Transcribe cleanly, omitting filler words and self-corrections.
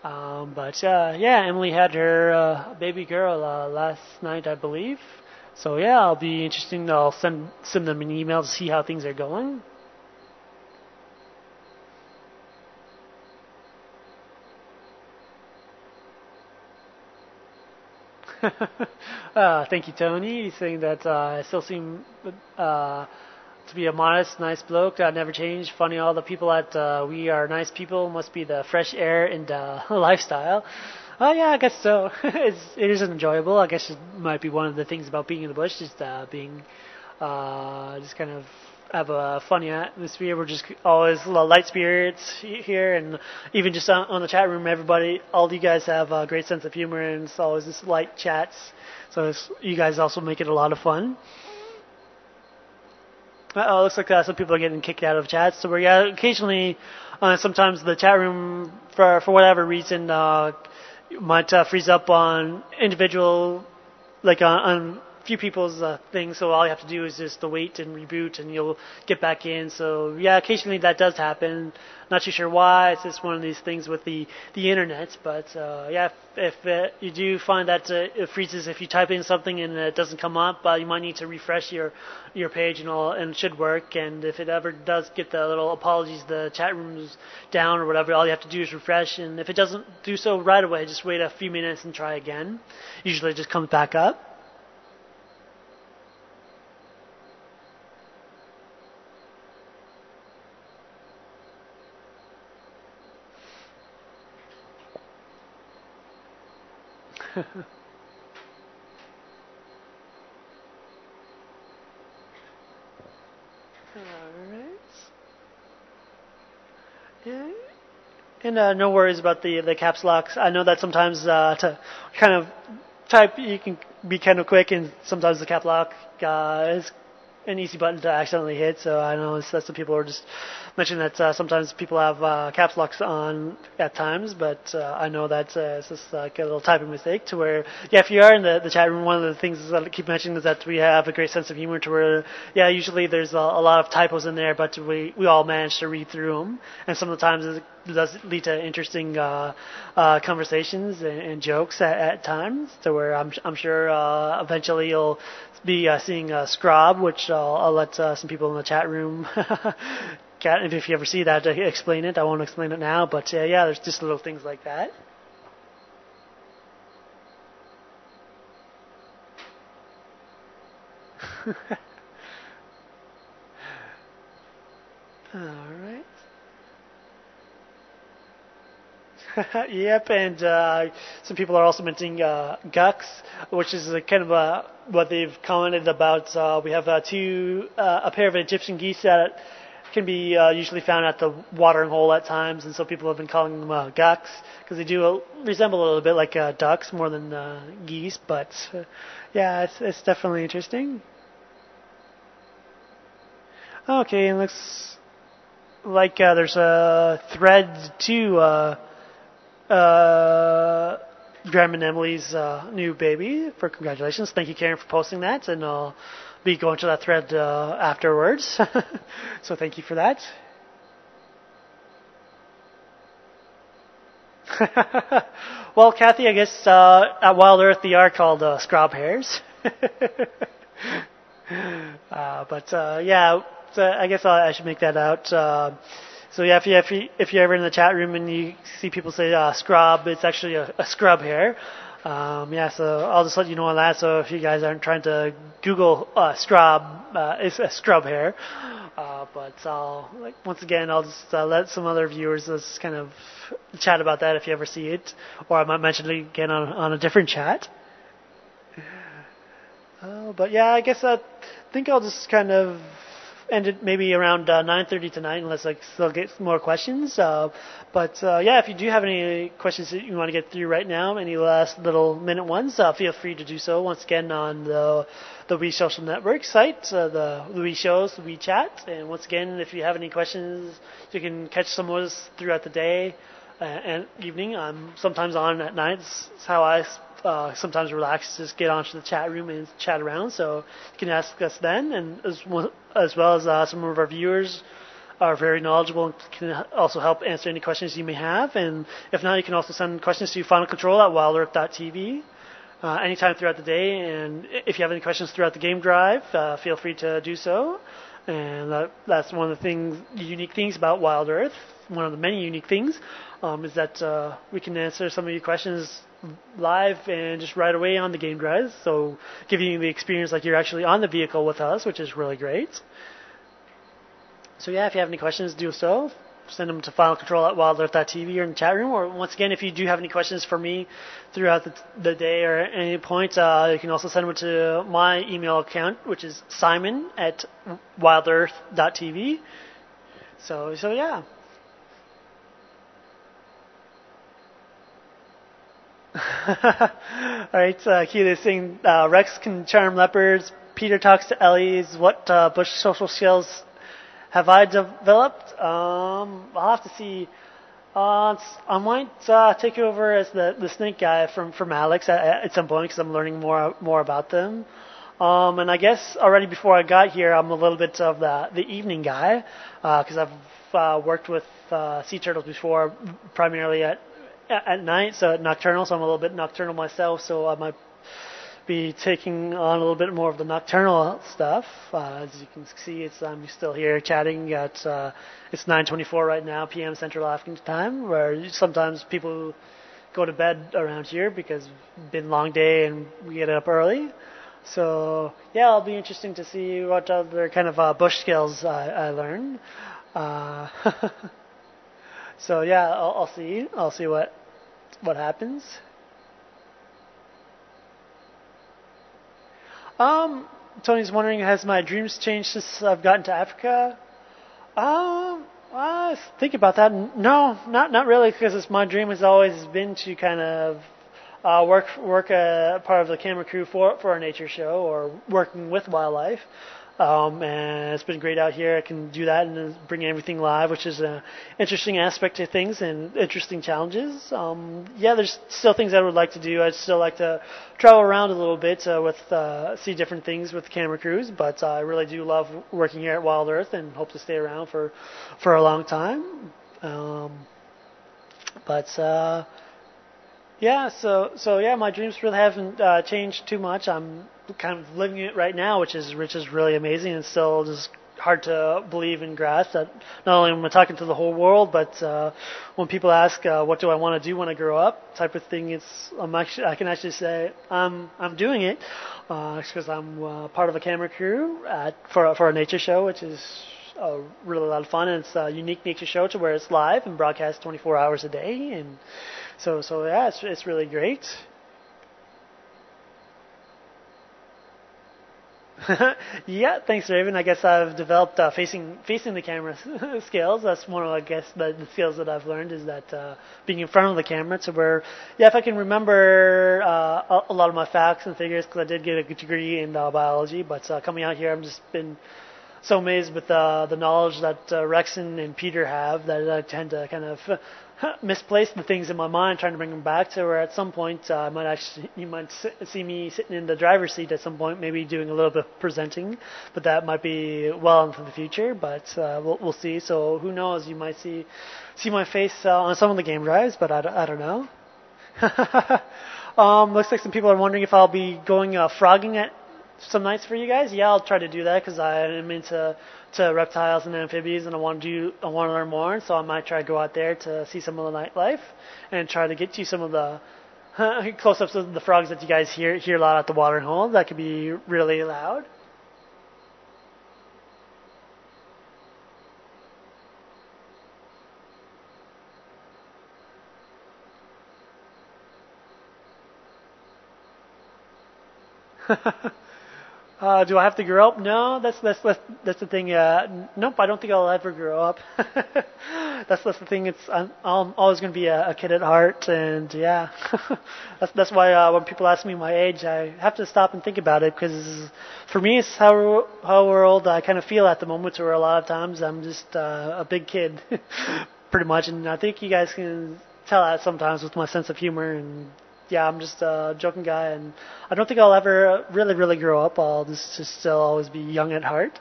But yeah, Emily had her baby girl last night, I believe. So yeah, I'll be interesting. I'll send them an email to see how things are going. Thank you, Tony. He's saying that I still seem to be a modest, nice bloke. Never changed. Funny, all the people at We Are Nice People must be the fresh air and lifestyle. Oh yeah, I guess so. It is enjoyable. I guess it might be one of the things about being in the bush, just being just kind of have a funny atmosphere. We're just always light spirits here, and even just on the chat room, everybody, all you guys have a great sense of humor, and it's always just light chats. So you guys also make it a lot of fun. Oh, it looks like some people are getting kicked out of chats. So we're yeah, occasionally, sometimes the chat room for whatever reason might freeze up on individual, like on few people's things. So all you have to do is just wait and reboot, and you'll get back in. So yeah, occasionally that does happen. Not too sure why. It's just one of these things with the internet. But yeah, if you do find that it freezes if you type in something and it doesn't come up, you might need to refresh your page and all, and it should work. And if it ever does get the little apologies, the chat room's down or whatever, all you have to do is refresh. And if it doesn't do so right away, just wait a few minutes and try again. Usually it just comes back up. Alright. Yeah. And no worries about the caps locks. I know that sometimes to kind of type, you can be kind of quick, and sometimes the cap lock is an easy button to accidentally hit. So I know that some people are just mentioning that sometimes people have caps locks on at times, but I know that it's just like a little typing mistake to where, yeah, if you are in the chat room, one of the things that I keep mentioning is that we have a great sense of humor to where, yeah, usually there's a lot of typos in there, but we all manage to read through them, and some of the times it does lead to interesting conversations and jokes at times, to where I'm sure eventually you'll be seeing Scrob, which I'll let some people in the chat room if you ever see that, explain it. I won't explain it now, but yeah, there's just little things like that. All right. Yep, and some people are also mentioning Gux, which is kind of what they've commented about. We have a pair of Egyptian geese that can be usually found at the watering hole at times, and so people have been calling them Gux because they do resemble a little bit like ducks more than geese. But yeah, it's definitely interesting. Okay, and looks like there's a thread to. Uh, Graham and Emily's new baby. For congratulations. Thank you, Karen, for posting that, and I'll be going to that thread afterwards. So thank you for that. Well, Kathy, I guess at Wild Earth they are called scrub hairs. But yeah, so I guess I should make that out. So yeah, if you're ever in the chat room and you see people say scrub, it's actually a scrub hair. Yeah, so I'll just let you know on that. So if you guys aren't trying to Google scrub, it's a scrub hair. But once again, I'll just let some other viewers just kind of chat about that if you ever see it, or I might mention it again on a different chat. But yeah, I guess I think I'll just kind of end it maybe around 9:30 tonight, unless I still get more questions. But yeah, if you do have any questions that you want to get through right now, any last little minute ones, feel free to do so. Once again, on the We Social Network site, the We Shows, the WeChat. And once again, if you have any questions, you can catch some of us throughout the day and evening. I'm sometimes on at night. It's how I sometimes relax, just get onto the chat room and chat around. So you can ask us then, and as well as some of our viewers are very knowledgeable and can also help answer any questions you may have. And if not, you can also send questions to Final Control at wildearth.tv anytime throughout the day. And if you have any questions throughout the game drive, feel free to do so. And that's one of the unique things about Wild Earth. One of the many unique things is that we can answer some of your questions live and just right away on the game drive. So giving you the experience like you're actually on the vehicle with us, which is really great. So yeah, if you have any questions, do so. Send them to finalcontrol@wildearth.tv or in the chat room. Or once again, if you do have any questions for me throughout the day or at any point, you can also send them to my email account, which is simon@wildearth.tv. So yeah. Alright, Keely is saying Rex can charm leopards. Peter talks to Ellies. What bush social skills have I developed? I'll have to see. I might take over as the snake guy from Alex at some point because I'm learning more about them. And I guess already before I got here, I'm a little bit of the evening guy because I've worked with sea turtles before, primarily at night, so nocturnal. So I'm a little bit nocturnal myself. So I might be taking on a little bit more of the nocturnal stuff. As you can see, I'm still here chatting at it's 9:24 right now p.m. Central African time, where sometimes people go to bed around here because it's been a long day and we get up early. So yeah, it'll be interesting to see what other kind of bush skills I learn. So yeah, I'll see what happens. Tony's wondering, has my dreams changed since I've gotten to Africa? Think about that. No, not really, because my dream has always been to kind of work part of the camera crew for a nature show or working with wildlife. And it's been great out here. I can do that and bring everything live, which is an interesting aspect to things and interesting challenges. Yeah, there's still things I would like to do. I'd still like to travel around a little bit see different things with camera crews, but I really do love working here at Wild Earth and hope to stay around for a long time. Yeah, so yeah, my dreams really haven't changed too much. I'm kind of living it right now, which is really amazing, and still just hard to believe and grasp that not only am I talking to the whole world, but when people ask what do I want to do when I grow up, type of thing, I can actually say I'm doing it because I'm part of a camera crew for a nature show, which is really a lot of fun, and it's a unique nature show to where it's live and broadcast 24 hours a day, and so yeah, it's really great. Yeah, thanks, Raven. I guess I've developed facing the camera skills. That's one of, I guess, the skills that I've learned is that being in front of the camera. To where, yeah, if I can remember a lot of my facts and figures, because I did get a good degree in biology, but coming out here, I've just been so amazed with the knowledge that Rex and Peter have that I tend to kind of misplace the things in my mind, trying to bring them back to where at some point you might see me sitting in the driver's seat at some point, maybe doing a little bit of presenting, but that might be well into the future. But we'll see. So who knows? You might see my face on some of the game drives, but I don't know. Looks like some people are wondering if I'll be going frogging at some nights for you guys. Yeah, I'll try to do that because I am into reptiles and amphibians, and I want to learn more. So I might try to go out there to see some of the nightlife and try to get to some of the close-ups of the frogs that you guys hear a lot at the watering hole. That could be really loud. Do I have to grow up? No, that's the thing. Nope, I don't think I'll ever grow up. That's the thing. I'm always going to be a kid at heart, and yeah, that's why when people ask me my age, I have to stop and think about it, because for me, it's how old I kind of feel at the moment. Where a lot of times I'm just a big kid, pretty much, and I think you guys can tell that sometimes with my sense of humor and. Yeah, I'm just a joking guy, and I don't think I'll ever really grow up. I'll just still always be young at heart.